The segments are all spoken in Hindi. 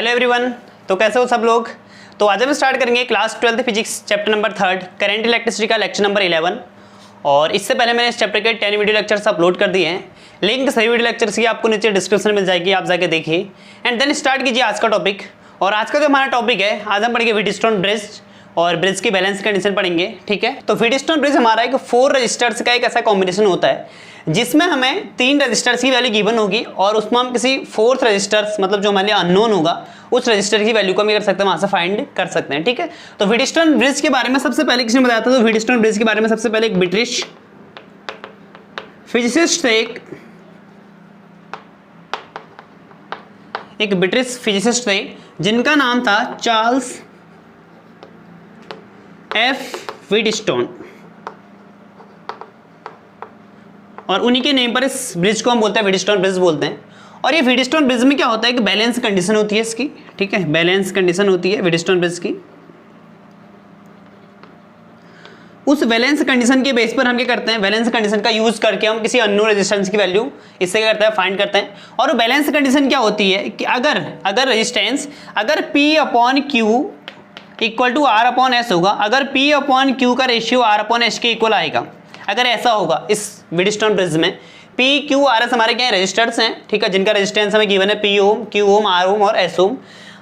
Hello everyone. तो कैसे हो सब लोग। तो आज हम स्टार्ट करेंगे class 12th physics chapter number 3 current electricity का लेक्चर नंबर 11। और इससे पहले मैंने इस चैप्टर के 10 वीडियो लेक्चर्स अपलोड कर दिए हैं। लिंक सभी वीडियो लेक्चर्स की आपको नीचे डिस्क्रिप्शन में मिल जाएगी, आप जाके देखिए एंड देन स्टार्ट कीजिए आज का टॉपिक। और आज का जो हमारा टॉपिक है, आज हम पढ़ेंगे व्हीटस्टोन ब्रिज और ब्रिज की बैलेंस कंडीशन पढ़ेंगे। ठीक है, तो व्हीटस्टोन ब्रिज हमारा एक 4 रजिस्टर्स का एक ऐसा कॉम्बिनेशन होता है जिसमें हमें 3 रजिस्टर्स की वैल्यू गिवन होगी और उसमें हम किसी 4th रजिस्टर्स मतलब जो हमारे लिए अननोन होगा उस रजिस्टर की वैल्यू को हम कर सकते हैं, वहां से फाइंड कर सकते हैं। ठीक है, तो व्हीटस्टोन ब्रिज के बारे में सबसे पहले किसने बताया था? तो व्हीटस्टोन ब्रिज के बारे में सबसे पहले एक ब्रिटिश फिजिसिस्ट थे, एक ब्रिटिश फिजिसिस्ट थे जिनका नाम था चार्ल्स एफ व्हीटस्टोन, और उन्हीं के नेम पर इस ब्रिज को हम बोलते हैं व्हीटस्टोन ब्रिज बोलते हैं। और ये व्हीटस्टोन ब्रिज में क्या होता है कि बैलेंस कंडीशन होती है इसकी। ठीक है, बैलेंस कंडीशन होती है व्हीटस्टोन ब्रिज की। उस बैलेंस कंडीशन के बेस पर हम क्या करते हैं, बैलेंस कंडीशन का यूज करके हम किसी अननोन रेजिस्टेंस की वैल्यू इससे क्या करते हैं, फाइंड करते हैं। और बैलेंस कंडीशन क्या होती है कि अगर रेजिस्टेंस अगर P upon Q equal to R upon S होगा, अगर P अपॉन क्यू का रेशियो R अपॉन एस के इक्वल आएगा, अगर ऐसा होगा इस व्हीटस्टोन ब्रिज में P Q R S हमारे क्या है, रेजिस्टर्स हैं। ठीक है, जिनका रेजिस्टेंस हमें गिवन है P ओम, Q ओम, R ओम और S ओम।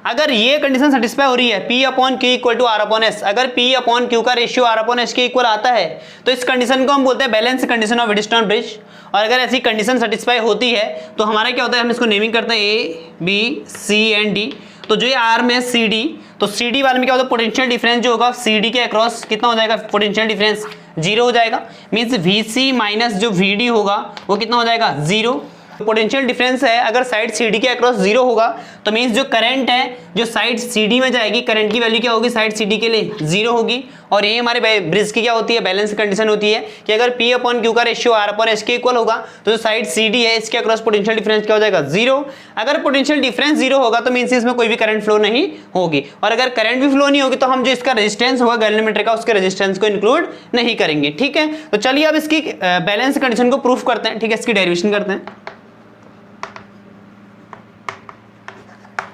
अगर ये कंडीशन सेटिस्फाई हो रही है P upon Q equal to R upon S, अगर P अपॉन Q का रेशियो R अपॉन S के इक्वल आता है तो इस कंडीशन को हम बोलते हैं balance condition of Wheatstone bridge. और अगर ऐसी कंडीशन सेटिस्फाई होती है तो हमारा क्या होता है, हम इसको नेमिंग करते हैं A B C and D। तो जो ये R में CD, तो CD वाले में क्या होता है, पोटेंशियल डिफरेंस जो होगा CD के अक्रॉस कितना हो जाएगा, पोटेंशियल डिफरेंस 0 हो जाएगा। मींस VC माइनस जो VD होगा वो कितना हो जाएगा, 0। पोटेंशियल डिफरेंस है अगर साइड CD के अक्रॉस 0 होगा तो मींस जो करंट है जो साइड CD में जाएगी, करंट की वैल्यू क्या होगी साइड CD के लिए 0 होगी। और ये हमारे ब्रिज की क्या होती है, बैलेंस कंडीशन होती है कि अगर P अपॉन Q का रेशियो R अपॉन S के इक्वल होगा तो जो साइड CD है इसके अक्रॉस पोटेंशियल डिफरेंस क्या हो जाएगा, 0। अगर पोटेंशियल डिफरेंस 0 होगा तो मींस इसमें कोई भी करंट फ्लो नहीं होगी। और अगर करंट भी फ्लो नहीं होगी तो हम जो इसका रेजिस्टेंस होगा गैल्वेनोमीटर का, उसके रेजिस्टेंस को इंक्लूड नहीं करेंगे। ठीक है, तो चलिए अब इसकी बैलेंस कंडीशन को प्रूफ करते हैं। ठीक है, इसकी डेरिवेशन करते हैं।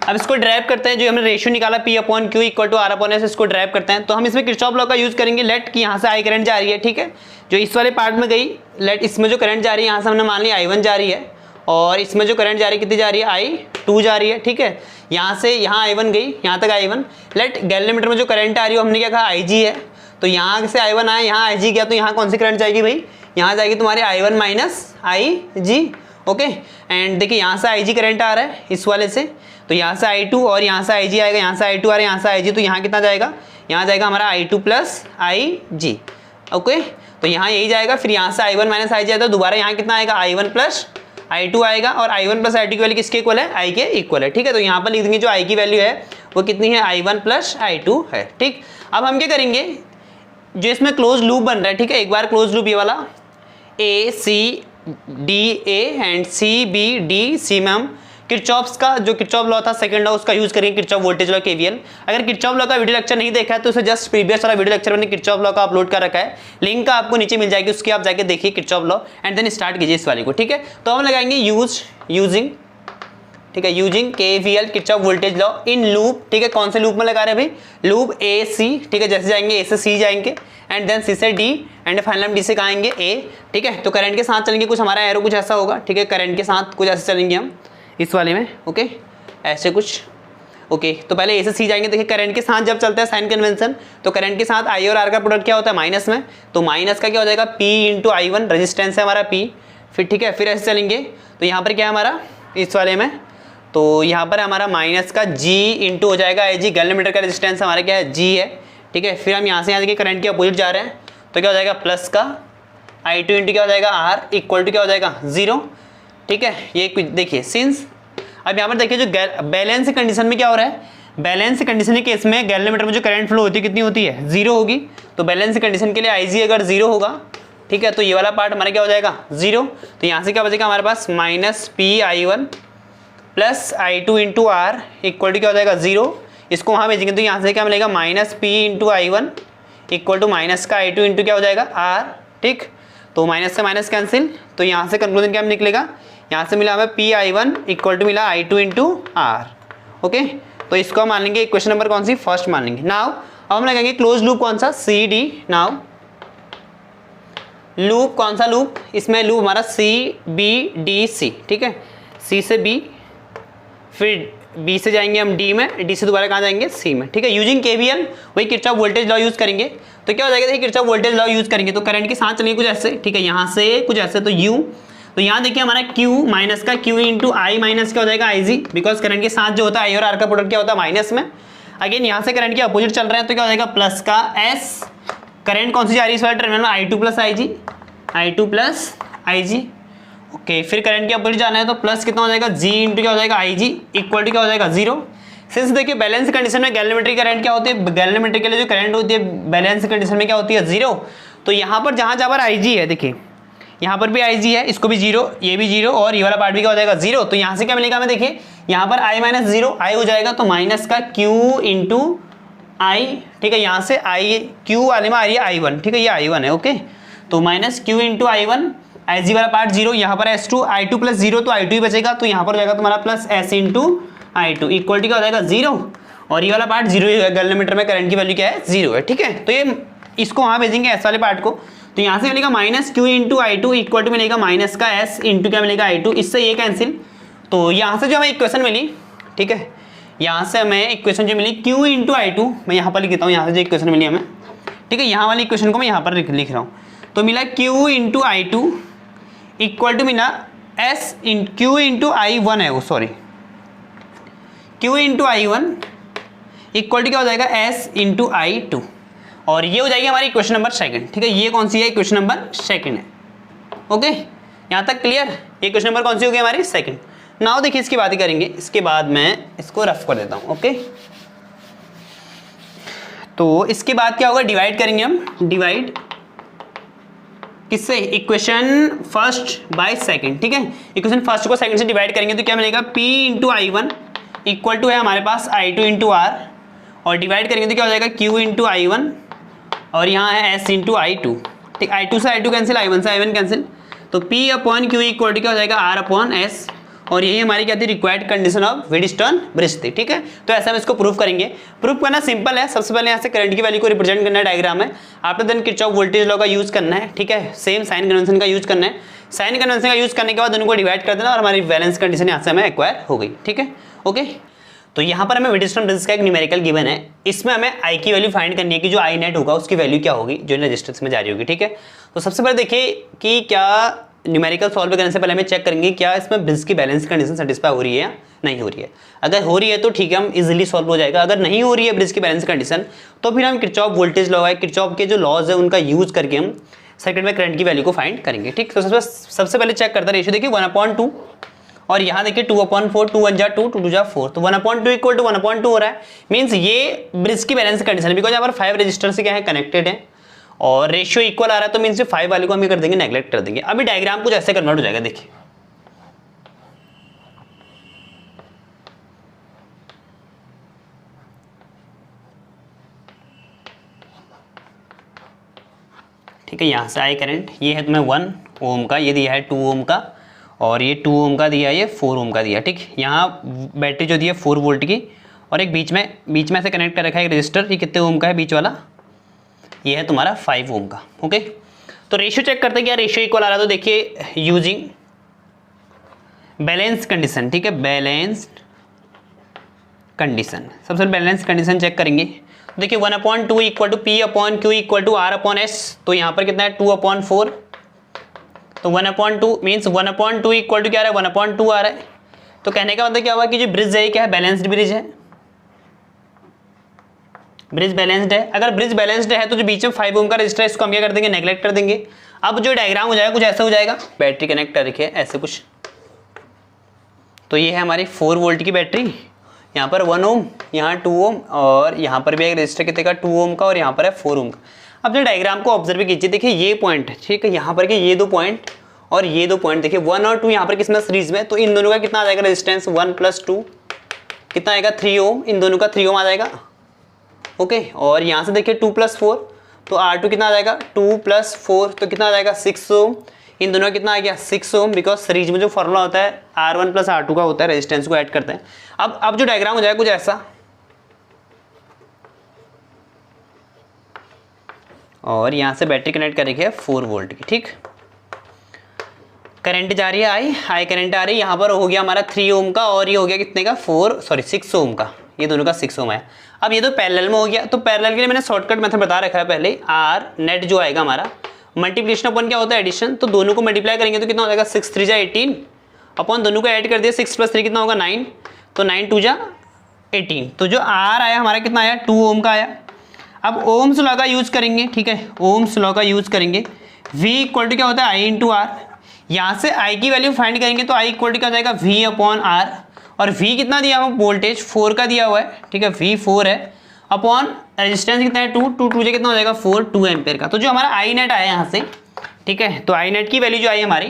अब इसको ड्राइव करते हैं, जो हमने रेशियो निकाला P upon Q equal to R upon S, इसको ड्राइव करते हैं। तो हम इसमें किरचॉफ लॉ का यूज करेंगे। लेट कि यहाँ से आई करंट जा रही है, ठीक है, जो इस वाले पार्ट में गई, लेट इसमें जो करंट जा रही है यहाँ से हमने मान लिया I1 जा रही है, और इसमें जो करंट जा रही है कितनी जा रही है, I2 जा रही है। ठीक है, यहाँ से यहाँ I1 गई, यहाँ तक I1। लेट गैल्वेनोमीटर में जो करंट आ रही है हमने क्या कहा, IG है। तो यहाँ से I1 आया, यहाँ IG गया, तो यहाँ कौन सी करंट जाएगी भाई, यहाँ जाएगी तुम्हारे I1 minus IG। Okay, and देखिए यहाँ से IG करंट आ रहा है इस वाले से, तो यहाँ से I2 और यहाँ से IG आएगा, यहाँ से I2 आ रहा है, यहाँ से IG, तो यहाँ कितना जाएगा, यहाँ जाएगा हमारा I2 प्लस IG। ओके, तो यहाँ यही जाएगा, फिर यहाँ से I1 माइनस IG आता है, दोबारा यहाँ कितना आएगा, I1 प्लस I2 आएगा, और I1 प्लस I2 की वैल्यू किसके इक्वल है, I के इक्वल है। ठीक है, तो यहाँ पर लिख देंगे जो I की वैल्यू है वो कितनी है, I1 प्लस I2 है। ठीक, अब हम क्या करेंगे, जो इसमें क्लोज लूप बन रहा है, ठीक है, एक बार क्लोज लूप ये वाला ACDA एंड CBDC में हम किरचॉफ्स का जो किरचॉफ लॉ था सेकंड लॉ उसका यूज करेंगे, किरचॉफ वोल्टेज लॉ KVL। अगर किरचॉफ लॉ का वीडियो लेक्चर नहीं देखा है तो उसे जस्ट प्रीवियस वाला वीडियो लेक्चर मैंने किरचॉफ लॉ का अपलोड कर रखा है, लिंक का आपको नीचे मिल जाएगी, उसकी आप जाके देखिए Kirchhoff law and then start कीजिए इस वाले को। ठीक है, तो हम लगाएंगे यूजिंग, ठीक है, using KVL Kirchhoff voltage law in loop. ठीक है, कौन से लूप में लगा रहे हैं भाई, लूप AC। ठीक है, जैसे जाएंगे A से C जाएंगे एंड देन C से D एंड फाइनल हम D से कहेंगे A। ठीक है, तो करंट के साथ चलेंगे, कुछ हमारा एरो कुछ ऐसा होगा। ठीक है, करंट के साथ कुछ ऐसे चलेंगे हम इस वाले में। ओके, ऐसे कुछ। ओके, तो पहले A से C जाएंगे। देखिए करंट के साथ जब चलता है साइन कन्वेंशन, तो करंट के साथ I और R का प्रोडक्ट क्या होता है, माइनस में, तो माइनस का क्या हो जाएगा, P इंटू I1, रेजिस्टेंस है हमारा P। फिर ठीक है, फिर ऐसे चलेंगे तो यहाँ पर क्या है हमारा इस वाले में, तो यहाँ पर हमारा माइनस का G इंटू हो जाएगा IG, गैल्वेनोमीटर का रेजिस्टेंस हमारा क्या है, G है। ठीक है, फिर हम यहाँ से यहाँ देखिए करंट के अपोजिट जा रहे हैं, तो क्या हो जाएगा, प्लस का I2 इंटू क्या हो जाएगा R इक्वल टू क्या हो जाएगा, 0। ठीक है, ये देखिए सिंस अब यहाँ पर देखिए जो बैलेंस कंडीशन में क्या हो रहा है, बैलेंस कंडीशन के केस में गैल्वेनोमीटर में जो करंट फ्लो होती है कितनी होती है, 0 होगी। तो बैलेंस कंडीशन के लिए IG अगर 0 होगा, ठीक है, तो ये वाला पार्ट हमारा क्या हो जाएगा, 0। तो यहाँ से क्या बचेगा हमारे पास, minus PI1 plus I2 into R equal to क्या हो जाएगा, 0। इसको वहाँ भेजेंगे तो यहाँ से क्या मिलेगा, minus P into I1 equal to minus का I2 इंटू क्या हो जाएगा, R। ठीक, तो माइनस से माइनस कैंसिल, तो यहाँ से कंक्लूजन क्या निकलेगा, यहाँ से मिला हमें PI1 इक्वल टू मिला I2 इंटू R। ओके, तो इसको हम मान लेंगे इक्वेशन नंबर कौन सी, फर्स्ट मान लेंगे। नाउ अब हम लगाएंगे क्लोज लूप कौन सा, सी डी। नाउ लूप कौन सा लूप, इसमें लूप हमारा सी बी डी सी, ठीक है, सी से बी, फिर बी से जाएंगे हम डी में, डी से दोबारा कहाँ जाएंगे, सी में, ठीक है। यूजिंग केवीएल वही किरचॉफ वोल्टेज लॉ यूज करेंगे। तो क्या हो जाएगा, देखिए किरचॉफ वोल्टेज लॉ यूज करेंगे तो करंट के साथ चलेंगे कुछ ऐसे, ठीक है, यहाँ से कुछ ऐसे, तो यू, तो यहाँ देखिए हमारा Q माइनस का Q इंटू आई माइनस क्या हो जाएगा IG, बिकॉज करंट के साथ जो होता है आई और आर का प्रोडक्ट क्या होता है माइनस में। अगेन यहाँ से करंट के अपोजिट चल रहे हैं तो क्या हो जाएगा प्लस का S, करंट कौन सी जा रही है इस वाले टर्मिनल में, I2 plus IG, I2 plus IG, okay. फिर करंट के अपोजिट जाना है तो प्लस कितना हो जाएगा G इंटू क्या हो जाएगा IG इक्वल टू क्या हो जाएगा 0। सिंस देखिए बैलेंस कंडीशन में गैल्वेमेट्रिक करंट क्या होती है, गैल्वेमेट्रिक के लिए जो करंट होती है बैलेंस कंडीशन में क्या होती है 0। तो यहाँ पर जहाँ जहाँ पर IG है, देखिए यहाँ पर भी IG है, इसको भी 0, ये भी 0 और ये वाला पार्ट भी क्या हो जाएगा 0। तो यहाँ से क्या मिलेगा हमें, देखिए यहाँ पर I माइनस 0 आई हो जाएगा तो माइनस का Q इंटू आई, ठीक है, यहाँ से आई Q वाले में आ रही है I1, ठीक है, ये I1 है, ओके। तो minus Q into I1, IG वाला पार्ट 0, यहाँ पर S2 I2 प्लस 0 तो I2 ही बचेगा, तो यहाँ पर हो जाएगा तुम्हारा plus S into I2 equal to क्या हो जाएगा 0, और ये वाला पार्ट 0 ही है, गैल्वेमीटर में करंट की वैल्यू क्या है 0 है, ठीक है। तो ये इसको वहाँ भेजेंगे S वाले पार्ट को, तो यहाँ से मिलेगा minus Q into I2 equal to मिलेगा माइनस का S इंटू क्या मिलेगा I2, इससे ये कैंसिल। तो यहाँ से जो हमें इक्वेशन मिली, ठीक है, यहाँ से हमें इक्वेशन जो मिली Q इंटू I2, मैं यहाँ पर लिख देता हूँ, यहाँ से जो इक्वेशन मिली हमें, ठीक है, यहाँ वाली इक्वेशन को मैं यहाँ पर लिख रहा हूँ। तो मिला Q into I2 equal to मिला S in Q into I1 है वो, sorry Q into I1 equal to क्या हो जाएगा S इंटू I2, और ये हो जाएगी हमारी इक्वेशन नंबर सेकंड, ठीक है। ये कौन सी है, इक्वेशन नंबर सेकंड है, ओके, यहाँ तक क्लियर। ये क्वेश्चन नंबर कौन सी होगी हमारी, सेकंड। नाउ देखिए इसकी बात ही करेंगे, इसके बाद मैं इसको रफ कर देता हूँ, ओके। तो इसके बाद क्या होगा, डिवाइड करेंगे हम, डिवाइड किससे, इक्वेशन फर्स्ट बाय सेकंड, ठीक है। इक्वेशन फर्स्ट को सेकंड से डिवाइड करेंगे तो क्या मिलेगा, P into I1 equal to है हमारे पास I2 इंटू R, और डिवाइड करेंगे तो क्या हो जाएगा Q इंटू I1, और यहाँ है S इंटू I2, ठीक, I2 से I2 कैंसिल, I1 से I1 कैंसिल, तो P upon Q equal to क्या हो जाएगा R अपॉन S, और यही हमारी क्या थी, required condition of Wheatstone bridge थी, ठीक है। तो ऐसा हम इसको प्रूफ करेंगे। प्रूफ करना सिंपल है, सबसे पहले यहाँ से करंट की वैल्यू को रिप्रेजेंट करना है डायग्राम में, after then Kirchhoff voltage law का यूज करना है, ठीक है, सेम साइन कन्वेंशन का यूज करना है। साइन कन्वेंशन का यूज करने के बाद दोनों को डिवाइड कर देना और हमारी बैलेंस कंडीशन यहाँ से हमें एक्वायर हो गई, ठीक है, ओके। तो यहाँ पर हमें व्हीटस्टोन ब्रिज का एक न्यूमेरिकल गिवन है, इसमें हमें आई की वैल्यू फाइंड करनी है कि जो आई नेट होगा उसकी वैल्यू क्या होगी जो रेजिस्टेंस में जारी होगी, ठीक है। तो सबसे पहले देखिए कि क्या न्यूमेरिकल सॉल्व करने से पहले हमें चेक करेंगे क्या इसमें ब्रिज की बैलेंस कंडीशन सेटिस्फाई हो रही है या नहीं हो रही है। अगर हो रही है तो ठीक है, हम इजीली सॉल्व हो जाएगा। अगर नहीं हो रही है ब्रिज की बैलेंस कंडीशन तो फिर हम किरचॉफ वोल्टेज लॉ है, किरचॉफ के जो लॉज है उनका यूज करके हम सर्किट में करंट की वैल्यू को फाइंड करेंगे, ठीक। तो सबसे पहले चेक करता है रेशियो, देखिए 1/2 और यहाँ देखिए 2/4, 2 1 जा 2, 2 2 जा 4, तो 1/2 इक्वल टू 1/2 हो रहा है। मीन्स ये ब्रिज की बैलेंस कंडीशन है, बिकॉज यहाँ पर 5 रजिस्टर से क्या है कनेक्टेड है और रेशियो इक्वल आ रहा है, तो मीन्स 5 वाले को हम ये कर देंगे नेग्लेक्ट कर देंगे। अभी डायग्राम कुछ ऐसे कन्वर्ट हो जाएगा, देखिए ठीक है। यहाँ से आई करंट, ये है तुम्हें 1 ओम का, ये दिया है 2 ओम का, और ये 2 ओम का दिया है, ये 4 ओम का दिया, ठीक। यहाँ बैटरी जो दी है 4 वोल्ट की, और एक बीच में से कनेक्ट कर रखा है एक रजिस्टर, ये कितने ओम का है बीच वाला, ये है तुम्हारा 5 ओम का, ओके। तो रेशियो चेक करते हैं क्या रेशियो इक्वल आ रहा है, तो देखिए यूजिंग बैलेंस कंडीशन, ठीक है, बैलेंस्ड कंडीशन, सबसे बैलेंस कंडीशन चेक करेंगे। तो देखिए 1/2 equal to P upon Q equal to R upon S, तो यहाँ पर कितना है 2/4, तो 1/2 मीन्स 1/2 इक्वल टू क्या आ रहा है 1/2 आ रहा है। तो कहने का मतलब क्या हुआ कि जो ब्रिज है क्या है, बैलेंस्ड ब्रिज है, ब्रिज बैलेंस्ड है। अगर ब्रिज बैलेंस्ड है तो जो बीच में 5 ओम का रजिस्टर है इसको हम क्या कर देंगे, नेग्लेक्ट कर देंगे। अब जो डायग्राम हो जाएगा कुछ ऐसा हो जाएगा, बैटरी कनेक्ट कर रखी है ऐसे कुछ, तो ये है हमारी 4 वोल्ट की बैटरी, यहाँ पर 1 ओम, यहाँ 2 ओम, और यहाँ पर भी एक रजिस्टर कितने का 2 ओम का, और यहाँ पर है 4 ओम का। अब जो डायग्राम को ऑब्जर्व कीजिए, देखिए ये पॉइंट, ठीक है, यहाँ पर के ये 2 पॉइंट और ये 2 पॉइंट, देखिए 1 और 2 यहाँ पर किसमें सीरीज में, तो इन दोनों का कितना आ जाएगा रेजिस्टेंस 1 + 2 कितना आएगा 3 ओम, इन दोनों का 3 ओम आ जाएगा, ओके। और यहाँ से देखिए 2 + 4, तो R2 कितना आ जाएगा 2 + 4, तो कितना आ जाएगा 6 ओम, इन दोनों का कितना आ गया 6 ओम, बिकॉज सीरीज में जो फॉर्मूला होता है R1 + R2 का होता है, रेजिस्टेंस को ऐड करते हैं। अब जो डायग्राम हो जाएगा कुछ ऐसा, और यहाँ से बैटरी कनेक्ट कर रखी है 4 वोल्ट की। ठीक, करंट जा रही है आई करंट आ रही है। यहाँ पर हो गया हमारा 3 ओम का और ये हो गया कितने का 6 ओम का, ये दोनों का 6 ओम है। अब ये तो पैरेलल में हो गया, तो पैरेलल के लिए मैंने शॉर्टकट मेथड बता रखा है पहले। आर नेट जो आएगा हमारा मल्टीप्लिकेशन अपन क्या होता है एडिशन, तो दोनों को मल्टीप्लाई करेंगे तो कितना हो जाएगा 6 3 जा 18 अपन दोनों को ऐड कर दिया 6 + 3 कितना होगा 9, तो 9 2 जा 18। तो जो आर आया हमारा कितना आया 2 ओम का आया। अब ओम्स लॉ का यूज करेंगे, ठीक है, ओम्स लॉ का यूज करेंगे। V इक्वल टू क्या होता है आई इंटू आर, यहाँ से I की वैल्यू फाइंड करेंगे तो I इक्वल टू क्या हो जाएगा V अपॉन आर, और V कितना दिया हुआ वोल्टेज 4 का दिया हुआ है, ठीक है, V 4 है, अपॉन रेजिस्टेंस कितना है 2 2 2 कितना हो जाएगा 4 2 एम्पेयर का। तो जो हमारा आई नेट आया यहाँ से, ठीक है, तो आई नेट की वैल्यू जो आई हमारी,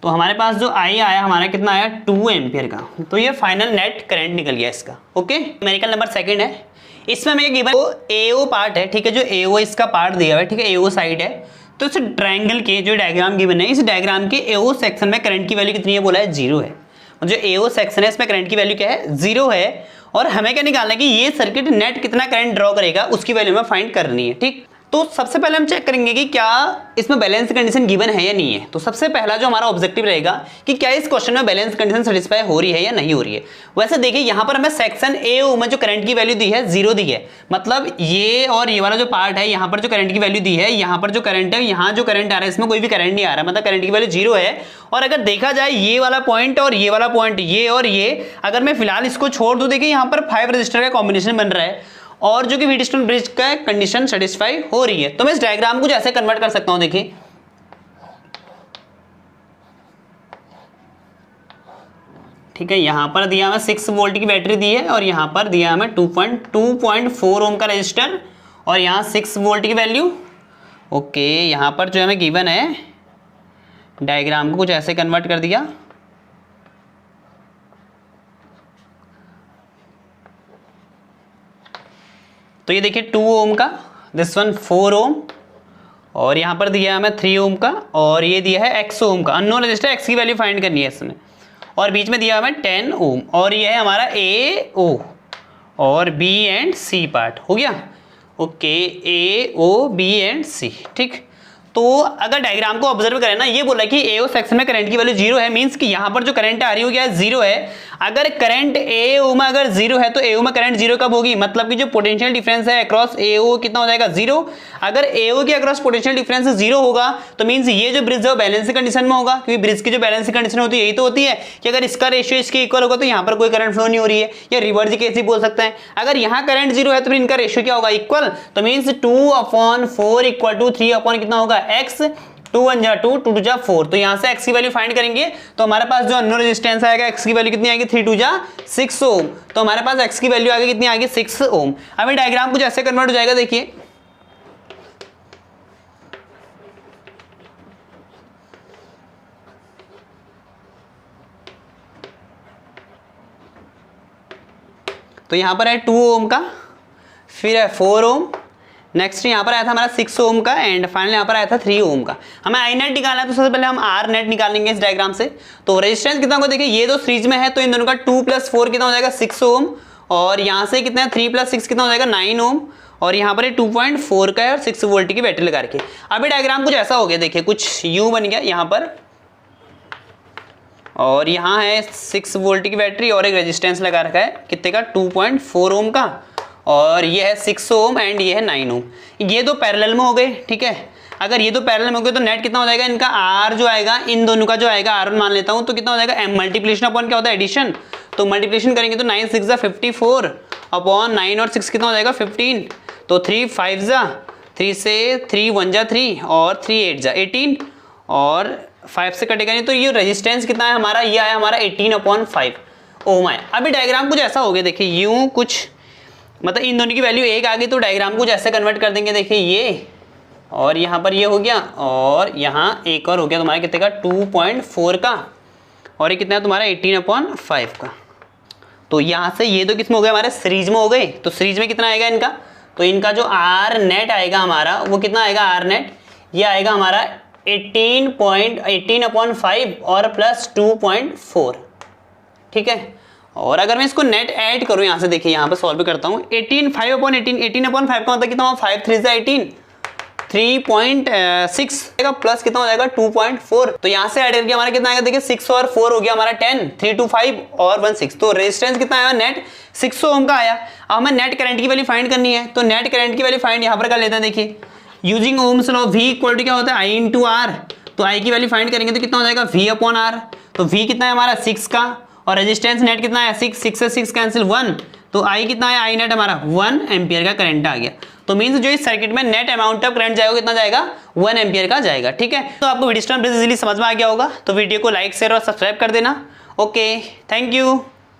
तो हमारे पास जो आई आया हमारा कितना आया 2 एम्पियर का। तो ये फाइनल नेट करंट निकल गया इसका। ओके, न्यूमेरिकल नंबर 2 है, इसमें हमें गिवन एओ पार्ट है, ठीक है, जो एओ इसका पार्ट दिया हुआ है, ठीक है, एओ साइड है। तो इस ट्रायंगल के जो डायग्राम गिवन है, इस डायग्राम के एओ सेक्शन में करंट की वैल्यू कितनी है बोला है 0 है। जो एओ सेक्शन है इसमें करंट की वैल्यू क्या है 0 है, और हमें क्या निकालना है कि ये सर्किट नेट कितना करंट ड्रॉ करेगा उसकी वैल्यू हमें फाइंड करनी है। ठीक, तो सबसे पहले हम चेक करेंगे कि क्या इसमें बैलेंस कंडीशन गिवन है या नहीं है। तो सबसे पहला जो हमारा ऑब्जेक्टिव रहेगा कि क्या इस क्वेश्चन में बैलेंस कंडीशन सेटिस्फाई हो रही है या नहीं हो रही है। वैसे देखिए यहाँ पर हमें सेक्शन ए में जो करंट की वैल्यू दी है 0 दी है, मतलब ये और ये वाला जो पार्ट है यहाँ पर जो करंट की वैल्यू दी है, यहाँ पर जो करंट है, यहाँ जो करंट आ रहा है इसमें कोई भी करंट नहीं आ रहा, मतलब करंट की वैल्यू 0 है। और अगर देखा जाए ये वाला पॉइंट और ये वाला पॉइंट, ये और ये, अगर मैं फिलहाल इसको छोड़ दूं, देखिए यहाँ पर 5 रजिस्टर का कॉम्बिनेशन बन रहा है और जो कि व्हीटस्टोन ब्रिज का कंडीशन सेटिस्फाई हो रही है। तो मैं इस डायग्राम को ऐसे कन्वर्ट कर सकता हूं, देखिए ठीक है, यहां पर दिया हमें 6 वोल्ट की बैटरी दी है और यहां पर दिया हमें 2.4 ओम का रजिस्टर और यहां 6 वोल्ट की वैल्यू। ओके, यहां पर जो हमें गिवन है डायग्राम को कुछ ऐसे कन्वर्ट कर दिया। तो ये देखिए 2 ओम का, दिस वन 4 ओम, और यहाँ पर दिया है हमें 3 ओम का, और ये दिया है x ओम का। अननोन रजिस्टर x की वैल्यू फाइंड करनी है इसमें, और बीच में दिया हमें 10 ओम, और ये है हमारा A O और B एंड C पार्ट हो गया। Okay, A O B and C, ठीक। तो अगर डायग्राम को ऑब्जर्व करें ना, ये बोला कि एओ सेक्शन में करंट की वैल्यू 0 है, मींस कि यहाँ पर जो करंट आ रही है वो क्या है 0 है। अगर करंट एओ में अगर 0 है तो एओ में करंट 0 कब होगी, मतलब कि जो पोटेंशियल डिफरेंस है अक्रॉस एओ कितना हो जाएगा 0। अगर एओ के अक्रॉस पोटेंशियल डिफरेंस 0 होगा तो मींस ये जो ब्रिज है वो बैलेंस कंडीशन में होगा, क्योंकि ब्रिज की जो बैलेंस कंडीशन होती है यही तो होती है कि अगर इसका रेशियो इसके इक्वल होगा तो यहाँ पर कोई करंट फ्लो नहीं हो रही है, या रिवर्स केस ही बोल सकते हैं। अगर यहाँ करंट 0 है तो फिर इनका रेशियो क्या होगा इक्वल, तो मींस 2/4 इक्वल टू 3 कितना होगा x, 2 1 जा 2 2 2 जा 4। तो यहां से x की वैल्यू फाइंड करेंगे तो हमारे पास जो अननोन रेजिस्टेंस आएगा x की वैल्यू कितनी आएगी 3 2 जा 6 ओम। तो हमारे पास x की वैल्यू आएगी कितनी आएगी 6 ओम। अब ये डायग्राम कुछ ऐसे कन्वर्ट हो जाएगा, देखिए तो यहां पर है 2 ओम का, फिर है 4 ओम, नेक्स्ट यहाँ पर आया था हमारा 6 ओम का, एंड फाइनल यहाँ पर आया था 3 ओम का। हमें आई नेट निकालना है तो सबसे पहले हम आर नेट निकालेंगे इस डायग्राम से। तो रेजिस्टेंस कितना होगा, देखिए ये दो सीरीज में है तो इन दोनों का 2 + 4 कितना हो जाएगा 6 ओम, और यहाँ से कितना है 3 + 6 कितना हो जाएगा 9 ओम, और यहाँ पर 2.4 का है और 6 वोल्ट की बैटरी लगा रखी है। अभी डायग्राम कुछ ऐसा हो गया, देखिए कुछ यूं बन गया यहाँ पर, और यहाँ है 6 वोल्ट की बैटरी और एक रेजिस्टेंस लगा रखा है कितने का 2.4 ओम का, और ये है 6 ओम एंड ये है 9 ओम। ये दो पैरेलल में हो गए, ठीक है। अगर ये दो पैरेलल में हो गए तो नेट कितना हो जाएगा इनका, आर जो आएगा इन दोनों का जो आएगा R1 मान लेता हूं, तो कितना हो जाएगा m मल्टीप्लिकेशन अपॉन क्या होता है एडिशन। तो मल्टीप्लिकेशन करेंगे तो 9 6 जा 54 अपॉन 9 और 6 कितना हो जाएगा 15, तो 3 5 जा 3 से 3 1 जा 3 और 3 8 जा 18, और 5 से कटेगा नहीं, तो ये रेजिस्टेंस कितना है हमारा, ये आया हमारा 18/5 ओम आया। अभी डायग्राम कुछ ऐसा हो गया, देखिए यूं कुछ, मतलब इन दोनों की वैल्यू एक आ गई तो डायग्राम को ऐसे कन्वर्ट कर देंगे, देखिए ये और यहाँ पर ये हो गया, और यहाँ एक और हो गया तुम्हारा कितने का 2.4 का, और ये कितना है तुम्हारा 18/5 का। तो यहाँ से ये दो किस में हो गए हमारे सीरीज में हो गए, तो सीरीज में कितना आएगा इनका, तो इनका जो आर नेट आएगा हमारा वो कितना आएगा, आर नेट ये आएगा हमारा 18/5 और प्लस 2.4, ठीक है। और अगर मैं इसको नेट ऐड करूं यहाँ से, देखिए यहाँ पे सॉल्व करता हूँ 18 5/18 18/5 का मतलब कितना 5 3 18, 3.6 प्लस कितना हो जाएगा 2.4। तो यहाँ से ऐड करके हमारा कितना आएगा, देखिए 6 और 4 हो गया हमारा 10, 3 2 5 और 1 6। तो रेजिस्टेंस कितना आया नेट 600 ओम का आया। अब हमें नेट करंट की वैल्यू फाइंड करनी है, तो नेट करंट की वैल्यू फाइंड यहाँ पर कर लेते हैं। देखिए using Ohm's law V equal to क्या होता है I इंटू R। तो I की वैल्यू फाइंड करेंगे तो कितना हो जाएगा V अपॉन R। तो V कितना है हमारा 6 का और रेजिस्टेंस नेट कितना है 6, 6 से 6 कैंसिल 1। तो I कितना है I नेट हमारा 1 एम्पियर का करंट आ गया। तो मींस जो इस सर्किट में नेट अमाउंट ऑफ करंट जाएगा कितना जाएगा 1 एम्पियर का जाएगा। ठीक है, तो आपको वीडियो इजीली समझ में आ गया होगा। तो वीडियो को लाइक शेयर और सब्सक्राइब कर देना। Okay, thank you.